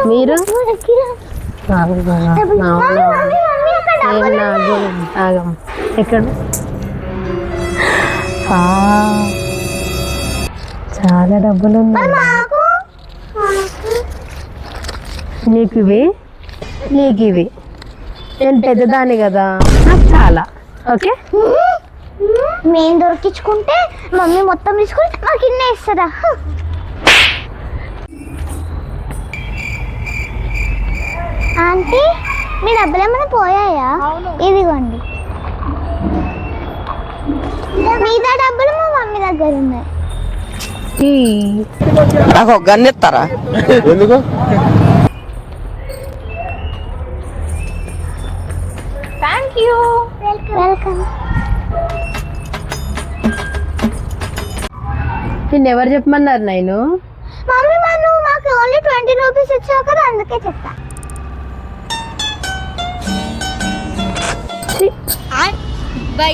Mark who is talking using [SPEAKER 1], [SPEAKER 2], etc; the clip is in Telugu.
[SPEAKER 1] మీరు ఎక్కడ చాలా డబ్బులు ఉన్నాయి నీకు ఇవి నేను పెద్దదాన్ని కదా నాకు చాలా ఓకే.
[SPEAKER 2] మేము దొరికించుకుంటే మమ్మీ మొత్తం తీసుకుని మాకు ఇన్నే ఇస్తుందా? ఆంటీ మీ డబ్బులు ఏమైనా పోయాయా? ఇదిగోండి. మిగతా డబ్బులు మా మమ్మీ దగ్గర ఉన్నాయి.
[SPEAKER 3] నాకు గన్ ఇస్తారా? ఎందుకు?
[SPEAKER 2] Thank you. వెల్కమ్.
[SPEAKER 1] నిన్ను ఎవరు చెప్పమన్నారు? నేను
[SPEAKER 2] మమ్మీ నువ్వు మాకు ఓన్లీ 20 రూపీస్ ఇచ్చావు కదా అందుకే చెప్తా. బై.